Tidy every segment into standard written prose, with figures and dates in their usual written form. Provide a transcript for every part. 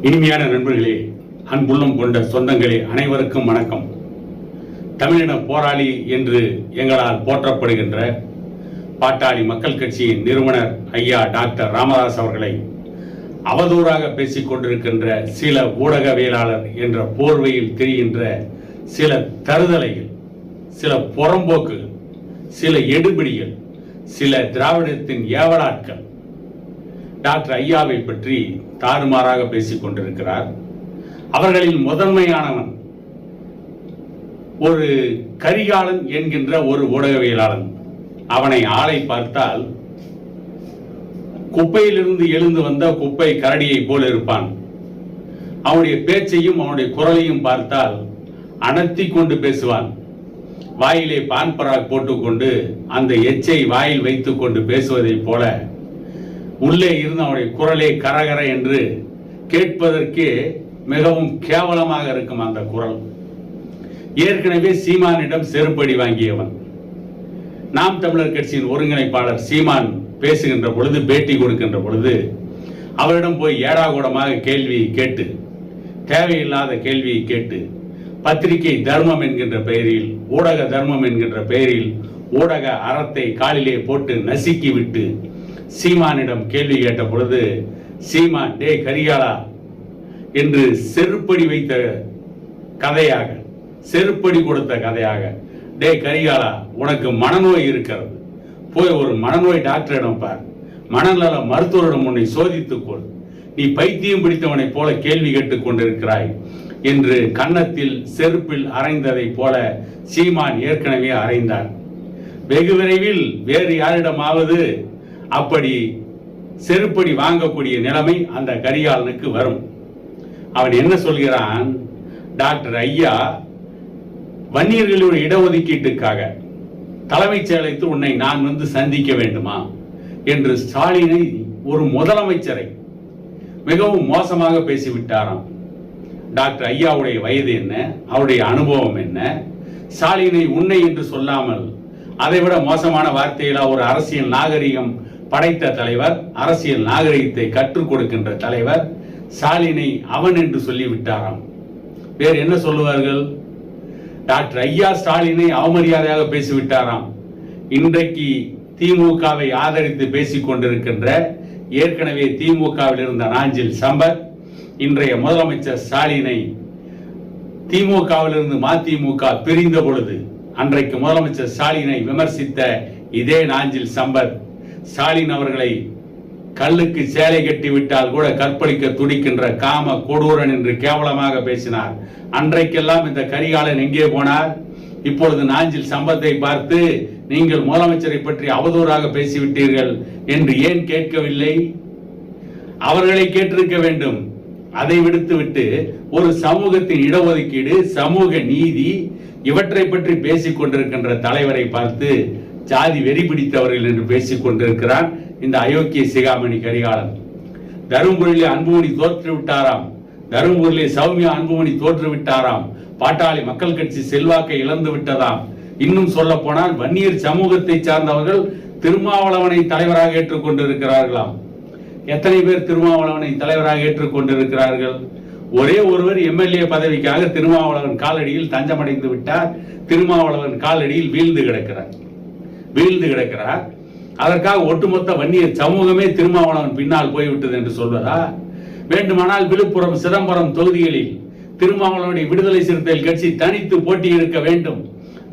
இனிமையான நண்பர்களே, அன்புள்ளம் கொண்ட சொந்தங்களே, அனைவருக்கும் வணக்கம். தமிழின போராளி என்று எங்களால் போற்றப்படுகின்ற பாட்டாளி மக்கள் கட்சியின் நிறுவனர் ஐயா டாக்டர் ராமதாஸ் அவர்களை அவதூறாக பேசிக் கொண்டிருக்கின்ற சில ஊடகவியலாளர் என்ற போர்வையில் தெரிகின்ற சில தருதலைகள், சில புறம்போக்குகள், சில எடுபிடிகள், சில திராவிடத்தின் ஏவலாட்கள் டாக்டர் ஐயாவை பற்றி தாறுமாறாக பேசிக் கொண்டிருக்கிறார். அவர்களில் முதன்மையானவன் ஒரு கரிகாலன் என்கின்ற ஒரு ஊடகவியலாளன். அவனை ஆளை பார்த்தால் குப்பையிலிருந்து எழுந்து வந்த குப்பை கரடியை போல் இருப்பான். அவனுடைய பேச்சையும் அவனுடைய குரலையும் பார்த்தால் அனர்த்தி கொண்டு பேசுவான். வாயிலே பான் பராக் போட்டுக்கொண்டு அந்த எச்சை வாயில் வைத்துக் கொண்டு பேசுவதைப் போல உள்ளே இருந்து அவனுடைய குரலே கரகர என்று கேட்பதற்கே மிகவும் கேவலமாக இருக்கும் அந்த குரல். ஏற்கனவே சீமானிடம் செருப்படி வாங்கியவன். நாம் தமிழர் கட்சியின் ஒருங்கிணைப்பாளர் சீமான் பேசுகின்ற பொழுது, பேட்டி கொடுக்கின்ற பொழுது அவரிடம் போய் ஏடாகூடமாக கேள்வியை கேட்டு, தேவையில்லாத கேள்வியை கேட்டு, பத்திரிகை தர்மம் என்கின்ற பெயரில், ஊடக தர்மம் என்கின்ற பெயரில் ஊடக அறத்தை காலிலே போட்டு நசுக்கி விட்டு சீமானிடம் கேள்வி கேட்ட பொழுது சீமான் டே கரிகாலா என்று செருப்படி வைத்த கதையாக, செருப்படி கொடுத்த கதையாக, டே கரிகாலா உனக்கு மனநோய் இருக்கிறது, போய் ஒரு மனநோய் டாக்டரிடம் பார், மனநல மருத்துவரிடம் உன்னை சோதித்துக்கொள், நீ பைத்தியம் பிடித்தவனை போல கேள்வி கேட்டுக் கொண்டிருக்கிறாய் என்று கன்னத்தில் செருப்பில் அரைந்ததை போல சீமான் ஏற்கனவே அரைந்தார். வெகு விரைவில் வேறு யாரிடமாவது அப்படி செருப்படி வாங்கக்கூடிய நிலைமை அந்த கரிகாலனுக்கு வரும். அவன் என்ன சொல்கிறான், டாக்டர் ஐயா வன்னியர்களுடைய இடஒதுக்கீட்டுக்காக தலைமைச் செயலகத்தில் உன்னை நான் வந்து சந்திக்க வேண்டுமா என்று ஸ்டாலினை, ஒரு முதலமைச்சரை மிகவும் மோசமாக பேசிவிட்டாராம். டாக்டர் ஐயாவுடைய வயது என்ன, அவருடைய அனுபவம் என்ன, ஸ்டாலினை உன்னை என்று சொல்லாமல் அதைவிட மோசமான வார்த்தையில ஒரு அரசியல் நாகரிகம் படைத்த தலைவர், அரசியல் நாகரிகத்தை கற்றுக் கொடுக்கின்ற தலைவர் ஸ்டாலினை அவன் என்று சொல்லிவிட்டாராம். வேறு என்ன சொல்லுவார்கள்? டாக்டர் ஐயா ஸ்டாலினை அவமரியாதையாக பேசிவிட்டாராம். இன்றைக்கு திமுகவை ஆதரித்து பேசிக் கொண்டிருக்கின்ற, ஏற்கனவே திமுகவில் இருந்த நாஞ்சில் சம்பத் இன்றைய முதலமைச்சர் ஸ்டாலினை திமுகவிலிருந்து மதிமுக பிரிந்த பொழுது அன்றைக்கு முதலமைச்சர் ஸ்டாலினை விமர்சித்த இதே நாஞ்சில் சம்பத் ஸ்டாலின் அவர்களை கல்லுக்கு சேலை கட்டி விட்டால் கூட கற்பழிக்க துடிக்கின்ற காம கொடூரன் என்று கேவலமாக பேசினார். அன்றைக்கெல்லாம் இந்த கரிகாலன் எங்கே போனார்? இப்பொழுது நாஞ்சில் சம்பத்தை பார்த்து நீங்கள் முதலமைச்சரை பற்றி அவதூறாக பேசிவிட்டீர்கள் என்று ஏன் கேட்கவில்லை? அவர்களை கேட்டிருக்க வேண்டும். அதை விடுத்துவிட்டு ஒரு சமூகத்தின் இடஒதுக்கீடு, சமூக நீதி, இவற்றை பற்றி பேசிக் கொண்டிருக்கின்ற தலைவரை பார்த்து ஜாதி வெறி பிடித்தவர்கள் என்று பேசிக் கொண்டிருக்கிறான் இந்த அயோக்கிய சிகாமணி கரிகாலன். தருமபுரியிலே அன்புமணி தோற்று விட்டாராம், தருமபுரியிலே சௌமியா அன்புமணி தோற்று விட்டாராம், பாட்டாளி மக்கள் கட்சி செல்வாக்கை இழந்து விட்டதாம். இன்னும் சொல்ல போனால் வன்னியர் சமூகத்தை சார்ந்தவர்கள் திருமாவளவனை தலைவராக ஏற்றுக்கொண்டிருக்கிறார்களாம். எத்தனை பேர் திருமாவளவனை தலைவராக ஏற்றுக்கொண்டிருக்கிறார்கள்? ஒரே ஒருவர் எம்எல்ஏ பதவிக்காக திருமாவளவன் காலடியில் தஞ்சமடைந்து விட்டார். திருமாவளவன் காலடியில் வீழ்ந்து கிடக்கிறார். அதற்காக ஒட்டுமொத்த வன்னியர் சமூகமே திருமாவளவன் பின்னால் போய்விட்டது என்று சொல்வதா? வேண்டுமானால் விழுப்புரம், சிதம்பரம் தொகுதிகளில் திருமாவளவனுடைய விடுதலை சிறுத்தைகள் கட்சி தனித்து போட்டியிட வேண்டும்.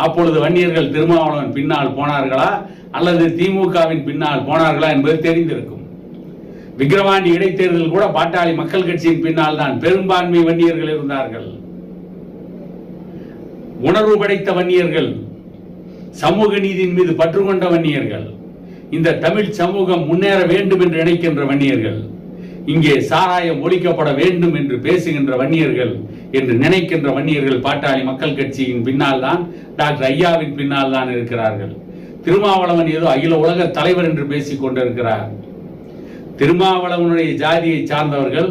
அப்பொழுது வன்னியர்கள் திருமாவளவன் பின்னால் போனார்களா அல்லது திமுகவின் பின்னால் போனார்களா என்பது தெரிந்திருக்கும். விக்கிரவாண்டி இடைத்தேர்தல் கூட பாட்டாளி மக்கள் கட்சியின் பின்னால் தான் பெரும்பான்மை வன்னியர்கள் இருந்தார்கள். உணர்வு படைத்த வன்னியர்கள், சமூக நீதியின் மீது பற்று கொண்ட வன்னியர்கள், இந்த தமிழ் சமூகம் முன்னேற வேண்டும் என்று நினைக்கின்ற வன்னியர்கள், இங்கே சாராயம் ஒழிக்கப்பட வேண்டும் என்று பேசுகின்ற வன்னியர்கள் என்று நினைக்கின்ற வன்னியர்கள் பாட்டாளி மக்கள் கட்சியின் பின்னால் தான், டாக்டர் ஐயாவின் பின்னால் தான் இருக்கிறார்கள். திருமாவளவன் ஏதோ அகில உலக தலைவர் என்று பேசிக் கொண்டிருக்கிறார். திருமாவளவனுடைய ஜாதியை சார்ந்தவர்கள்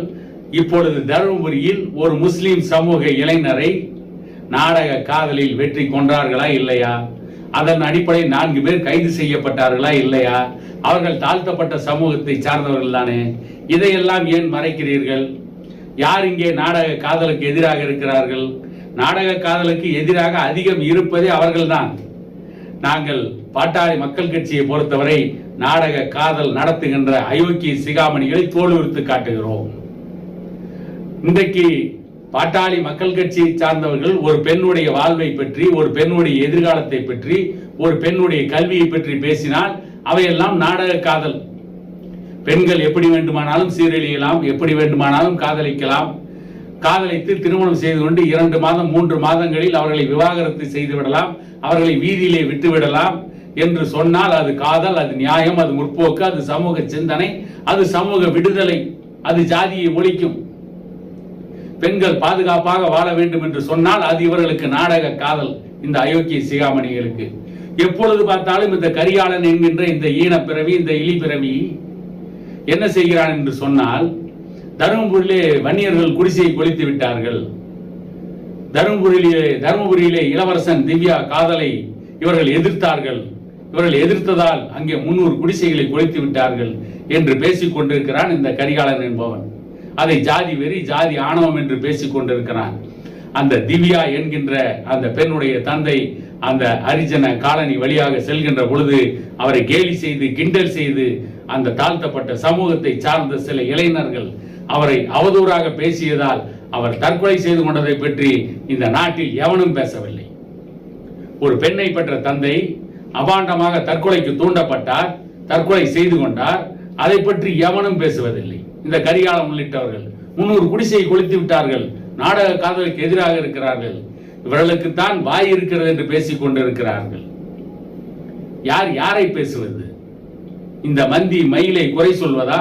இப்பொழுது தருமபுரியில் ஒரு முஸ்லிம் சமூக இளைஞரை நாடக காதலில் வெற்றி கொண்டார்களா இல்லையா? அதன் அடிப்படையில் 4 பேர் கைது செய்யப்பட்டார்களா இல்லையா? அவர்கள் தாழ்த்தப்பட்ட சமூகத்தை சார்ந்தவர்கள் தானே. இதையெல்லாம் ஏன் மறைக்கிறீர்கள்? யார் இங்கே நாடக காதலுக்கு எதிராக இருக்கிறார்கள்? நாடக காதலுக்கு எதிராக அதிகம் இருப்பதே அவர்கள்தான். நாங்கள் பாட்டாளி மக்கள் கட்சியை பொறுத்தவரை நாடக காதல் நடத்துகின்ற அயோக்கிய சிகாமணிகளை தோலுரித்து காட்டுகிறோம். இன்றைக்கு பாட்டாளி மக்கள் கட்சியை சார்ந்தவர்கள் ஒரு பெண்ணுடைய வாழ்வை பற்றி, ஒரு பெண்ணுடைய எதிர்காலத்தை பற்றி, ஒரு பெண்ணுடைய கல்வியை பற்றி பேசினால் அவையெல்லாம் நாடக காதல். பெண்கள் எப்படி வேண்டுமானாலும் சீரழியலாம், எப்படி வேண்டுமானாலும் காதலிக்கலாம். காதலித்து திருமணம் செய்து கொண்டு 2 மாதம் 3 மாதங்களில் அவர்களை விவாகரத்து செய்து விடலாம், அவர்களை வீதியிலே விட்டு விடலாம் என்று சொன்னால் அது காதல், அது நியாயம், அது முற்போக்கு, அது சமூக சிந்தனை, அது சமூக விடுதலை, அது ஜாதியை ஒழிக்கும். பெண்கள் பாதுகாப்பாக வாழ வேண்டும் என்று சொன்னால் அது இவர்களுக்கு நாடக காதல். இந்த அயோக்கிய சிகாமணிகளுக்கு எப்பொழுது பார்த்தாலும் இந்த கரிகாலன் என்கின்ற இந்த ஈனப்பிறவி, இந்த இலி பிறவி என்ன செய்கிறான் என்று சொன்னால், தருமபுரியிலே வன்னியர்கள் குடிசையை கொளித்து விட்டார்கள். தருமபுரியிலே இளவரசன் திவ்யா காதலை இவர்கள் எதிர்த்தார்கள். இவர்கள் எதிர்த்ததால் அங்கே 300 குடிசைகளை கொளித்து விட்டார்கள் என்று பேசிக் கொண்டிருக்கிறான் இந்த கரிகாலன் என்பவன். அதை ஜாதி வெறி, ஜாதி ஆணவம் என்று பேசிக் கொண்டிருக்கிறான். அந்த திவ்யா என்கின்ற அந்த பெண்ணுடைய தந்தை அந்த ஹரிஜன காலனி வழியாக செல்கின்ற பொழுது அவரை கேலி செய்து, கிண்டல் செய்து, அந்த தாழ்த்தப்பட்ட சமூகத்தை சார்ந்த சில இளைஞர்கள் அவரை அவதூறாக பேசியதால் அவர் தற்கொலை செய்து கொண்டதை பற்றி இந்த நாட்டில் எவனும் பேசவில்லை. ஒரு பெண்ணை பெற்ற தந்தை அபாண்டமாக தற்கொலைக்கு தூண்டப்பட்டார், தற்கொலை செய்து கொண்டார். அதை பற்றி எவனும் பேசுவதில்லை. இந்த கரிகாலம் உள்ளிட்டவர்கள் 300 குடிசையை கொளித்து விட்டார்கள், நாடக காதலுக்கு எதிராக இருக்கிறார்கள். இவர்களுக்குத்தான் வாய் இருக்கிறது என்று பேசிக் கொண்டிருக்கிறார்கள். யார் யாரை பேசுவது? இந்த மந்தி மயிலை குறை சொல்வதா?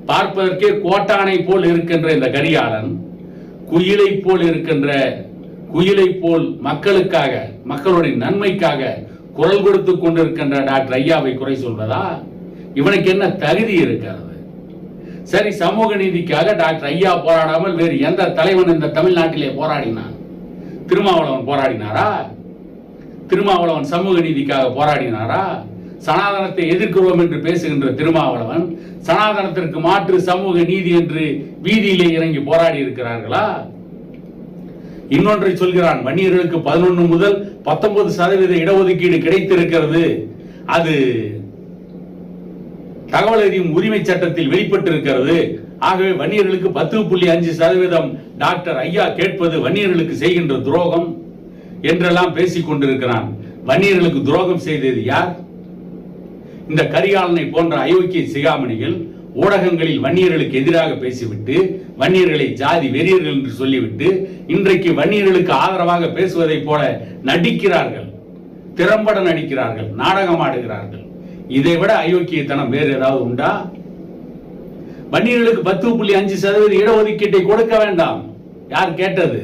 பார்ப்பதற்கே கோட்டானை போல் இருக்கின்ற இந்த கரிகாலன் குயிலை போல் இருக்கின்ற, குயிலை போல் மக்களுக்காக, மக்களுடைய நன்மைக்காக குரல் கொடுத்து கொண்டிருக்கின்ற டாக்டர் ஐயாவை குறை சொல்வதா? இவனுக்கு என்ன தகுதி இருக்கிறது? சரி, சமூக நீதிக்காக டாக்டர் ஐயா போராடாமல் வேறு எந்த தலைவன் இந்த தமிழ்நாட்டிலே போராடினான்? திருமாவளவன் போராடினாரா? திருமாவளவன் சமூக நீதிக்காக போராடினாரா? சனாதனத்தை எதிர்க்கிறோம் என்று பேசுகின்ற திருமாவளவன் சனாதனத்திற்கு மாற்று சமூக நீதி என்று வீதியிலே இறங்கி போராடி இருக்கிறார்களா? இன்னொன்றை சொல்கிறான், வன்னியர்களுக்கு 11 முதல் 19% இடஒதுக்கீடு கிடைத்திருக்கிறது. அது தகவல் அறியும் உரிமை சட்டத்தில் வெளிப்பட்டிருக்கிறது. ஆகவே வன்னியர்களுக்கு 10.5% டாக்டர் ஐயா கேட்பது வன்னியர்களுக்கு செய்கின்ற துரோகம் என்றெல்லாம் பேசிக் கொண்டிருக்கிறான். வன்னியர்களுக்கு துரோகம் செய்தது யார்? இந்த கரிகாலனை போன்ற அயோக்கிய சிகாமணிகள் ஊடகங்களில் வன்னியர்களுக்கு எதிராக பேசிவிட்டு, வன்னியர்களை ஜாதி வெறியர்கள் என்று சொல்லிவிட்டு, இன்றைக்கு வன்னியர்களுக்கு ஆதரவாக பேசுவதை போல நடிக்கிறார்கள், திறம்பட நடிக்கிறார்கள், நாடகம் ஆடுகிறார்கள். இதைவிட அயோக்கியத்தனம் வேறு ஏதாவது உண்டா? வன்னியர்களுக்கு 10.5% இடஒதுக்கீட்டை கொடுக்க வேண்டாம். யார் கேட்டது?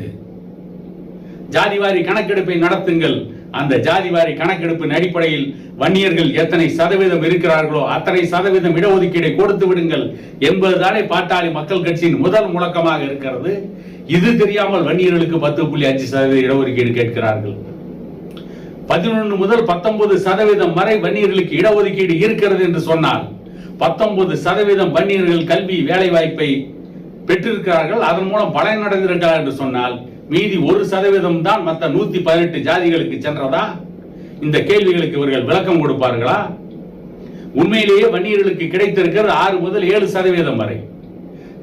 ஜாதிவாரி கணக்கெடுப்பை நடத்துங்கள். அந்த ஜாதிவாரி கணக்கெடுப்பின் அடிப்படையில் வன்னியர்கள் எத்தனை சதவீதம் இருக்கிறார்களோ அத்தனை சதவீதம் இடஒதுக்கீடை கொடுத்து விடுங்கள் என்பதுதானே பாட்டாளி மக்கள் கட்சியின் முதல் முழக்கமாக இருக்கிறது. இது தெரியாமல் வன்னியர்களுக்கு 10.5% இடஒதுக்கீடு கேட்கிறார்கள். 11 முதல் 19% வரை வன்னியர்களுக்கு இடஒதுக்கீடு இருக்கிறது என்று சொன்னால் 19% வன்னியர்கள் கல்வி வேலை வாய்ப்பை பெற்றிருக்கிறார்கள், அதன் மூலம் பலனடைந்திருக்கிறார் என்று சொன்னால் மீதி 1% தான் மற்ற 118 ஜாதிகளுக்கு சென்றதா? இந்த கேள்விகளுக்கு இவர்கள் விளக்கம் கொடுப்பார்களா? உண்மையிலேயே வன்னியர்களுக்கு கிடைத்திருக்கிறது 6 முதல் 7% வரை.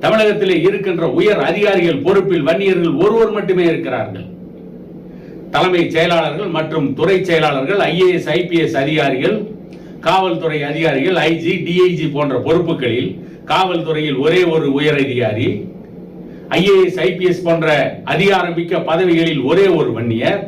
தமிழகத்திலே இருக்கின்ற உயர் அதிகாரிகள் பொறுப்பில் வன்னியர்கள் ஒருவர் மட்டுமே இருக்கிறார்கள். தலைமை செயலாளர்கள் மற்றும் துறை செயலாளர்கள், IAS IPS அதிகாரிகள், காவல்துறை அதிகாரிகள், IG DIG போன்ற பொறுப்புகளில் காவல்துறையில் ஒரே ஒரு உயர் அதிகாரி, IAS IPS போன்ற அதிகாரமிக்க பதவிகளில் ஒரே ஒரு வன்னியர்.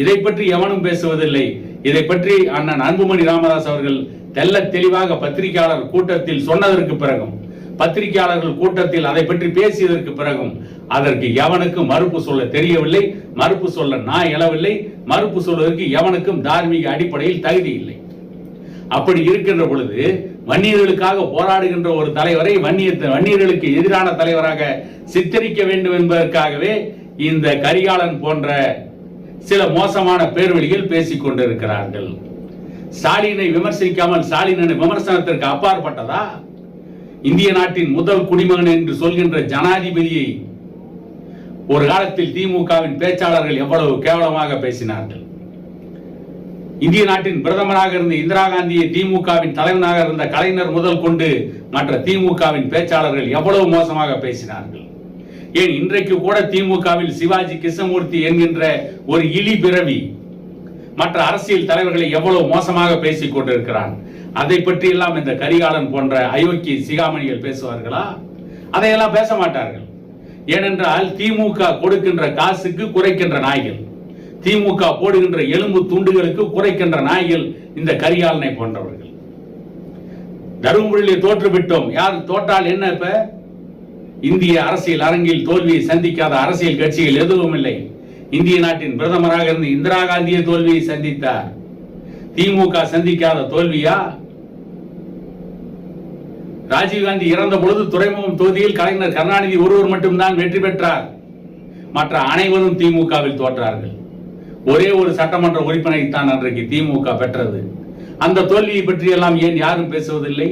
இதை பற்றி எவனும் பேசுவதில்லை. இதை பற்றி அண்ணன் அன்புமணி ராமதாஸ் அவர்கள் தெல்ல தெளிவாக பத்திரிகையாளர் கூட்டத்தில் சொன்னதற்கு பிறகும், பத்திரிகையாளர்கள் கூட்டத்தில் அதை பற்றி பேசியதற்கு பிறகும் அதற்கு எவனுக்கு மறுப்பு சொல்ல தெரியவில்லை, மறுப்பு சொல்ல நான் எழவில்லை, மறுப்பு சொல்வதற்கு எவனுக்கும் தார்மீக அடிப்படையில் தகுதி இல்லை. அப்படி இருக்கின்ற பொழுது வன்னியர்களுக்காக போராடுகின்ற ஒரு தலைவரை வன்னியர்களுக்கு எதிரான தலைவராக சித்தரிக்க வேண்டும் என்பதற்காகவே இந்த கரிகாலன் போன்ற சில மோசமான பேர்வழிகள் பேசிக் கொண்டிருக்கிறார்கள். ஸ்டாலினை விமர்சிக்காமல் ஸ்டாலின் விமர்சனத்திற்கு அப்பாற்பட்டதா? இந்திய நாட்டின் முதல் குடிமகன் என்று சொல்கின்ற ஜனாதிபதியை ஒரு காலத்தில் திமுகவின் பேச்சாளர்கள் எவ்வளவு கேவலமாக பேசினார்கள். இந்திய நாட்டின் பிரதமராக இருந்த இந்திரா காந்தியை திமுகவின் தலைவனாக இருந்த கலைஞர் முதல் கொண்டு மற்ற திமுகவின் பேச்சாளர்கள் எவ்வளவு மோசமாக பேசினார்கள். ஏன் இன்றைக்கு கூட திமுகவில் சிவாஜி கிருஷ்ணமூர்த்தி என்கின்ற ஒரு இழி பிறவி மற்ற அரசியல் தலைவர்களை எவ்வளவு மோசமாக பேசிக் கொண்டிருக்கிறான். அதை பற்றி எல்லாம் இந்த கரிகாலன் போன்ற அயோக்கிய சிகாமணிகள் பேசுவார்களா? அதையெல்லாம் பேச மாட்டார்கள். ஏனென்றால் திமுக கொடுக்கின்ற காசுக்கு குறைக்கின்ற நாய்கள், திமுக போடுகின்ற எலும்பு துண்டுகளுக்கு குறைக்கின்ற நாய்கள் இந்த கரிகாலனை போன்றவர்கள். தருமபுரியிலே தோற்றுவிட்டோம். யார் தோற்றால் என்ன? இப்ப இந்திய அரசியல் அரங்கில் தோல்வியை சந்திக்காத அரசியல் கட்சிகள் எதுவும் இல்லை. இந்திய நாட்டின் பிரதமராக இருந்து இந்திரா காந்தியை தோல்வியை சந்தித்தார். திமுக சந்திக்காத தோல்வியா? ராஜீவ்காந்தி இறந்த பொழுது துறைமுகம் தொகுதியில் கலைஞர் கருணாநிதி ஒருவர் மட்டும்தான் வெற்றி பெற்றார். மற்ற அனைவரும் திமுகவில் தோற்றார்கள். ஒரே ஒரு சட்டமன்ற உறுப்பினரை தான் அன்றைக்கு திமுக பெற்றது. அந்த தோல்வியை பற்றி எல்லாம் ஏன் யாரும் பேசுவதில்லை?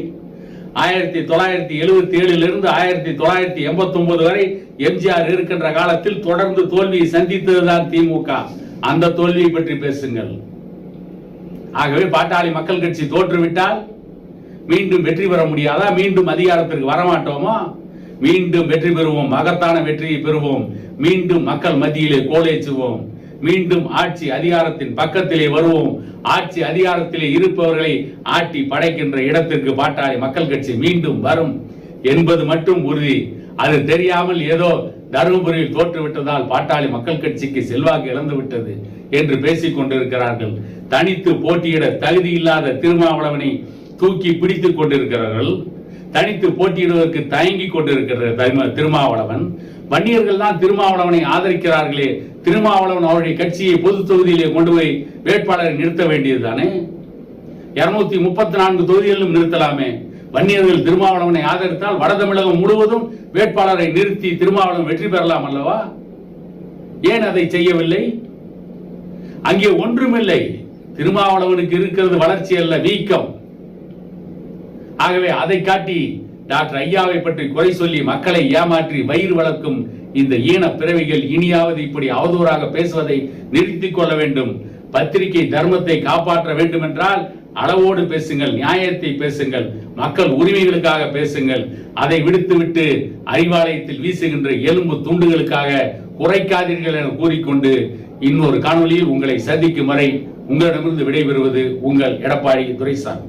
1977 இருந்து 1989 வரை எம்ஜிஆர் இருக்கின்ற காலத்தில் தொடர்ந்து தோல்வியை சந்தித்ததுதான் திமுக. அந்த தோல்வியை பற்றி பேசுங்கள். ஆகவே பாட்டாளி மக்கள் கட்சி தோற்றுவிட்டால் மீண்டும் வெற்றி பெற முடியாதா? மீண்டும் அதிகாரத்திற்கு வரமாட்டோமா? மீண்டும் வெற்றி பெறுவோம், மகத்தான வெற்றியை பெறுவோம், மீண்டும் மக்கள் மத்தியிலே கோலேச்சுவோம், மீண்டும் ஆட்சி அதிகாரத்தின் பக்கத்திலே வருவோம். ஆட்சி அதிகாரத்திலே இருப்பவர்களை ஆட்டி படைக்கின்ற இடத்திற்கு பாட்டாளி மக்கள் கட்சி மீண்டும் வரும் என்பது மட்டும் உறுதி. அது தெரியாமல் ஏதோ தருமபுரியில் தோற்றுவிட்டதால் பாட்டாளி மக்கள் கட்சிக்கு செல்வாக்கு இழந்து விட்டது என்று பேசிக் கொண்டிருக்கிறார்கள். தனித்து போட்டியிட தகுதி இல்லாத திருமாவளவனை தூக்கி பிடித்துக் கொண்டிருக்கிறார்கள். தனித்து போட்டியிடுவதற்கு தயங்கி கொண்டிருக்கிற திருமாவளவன். வன்னியர்கள் தான் திருமாவளவனை ஆதரிக்கிறார்களே. திருமாவளவன் அவருடைய கட்சியை பொது தொகுதியிலே கொண்டு போய் வேட்பாளரை நிறுத்த வேண்டியதுதானே? 234 தொகுதிகளிலும் நிறுத்தலாமே. வன்னியர்கள் திருமாவளவனை ஆதரித்தால் வட தமிழகம் முழுவதும் வேட்பாளரை நிறுத்தி திருமாவளவன் வெற்றி பெறலாம் அல்லவா? ஏன் அதை செய்யவில்லை? அங்கே ஒன்றுமில்லை. திருமாவளவனுக்கு இருக்கிறது வளர்ச்சி அல்ல, வீக்கம். ஆகவே அதை காட்டி டாக்டர் ஐயாவை பற்றி குறை சொல்லி மக்களை ஏமாற்றி வயிறு வளர்க்கும் இந்த ஈன பிறவிகள் இனியாவது இப்படி அவதூறாக பேசுவதை நிறுத்திக் கொள்ள வேண்டும். பத்திரிகை தர்மத்தை காப்பாற்ற வேண்டும் என்றால் அளவோடு பேசுங்கள், நியாயத்தை பேசுங்கள், மக்கள் உரிமைகளுக்காக பேசுங்கள். அதை விடுத்துவிட்டு அறிவாலயத்தில் வீசுகின்ற எலும்பு துண்டுகளுக்காக குறைக்காதீர்கள் என கூறிக்கொண்டு இன்னொரு காணொலியில் உங்களை சந்திக்கும் வரை உங்களிடமிருந்து விடைபெறுவது உங்கள் எடப்பாடி துரைசாமி.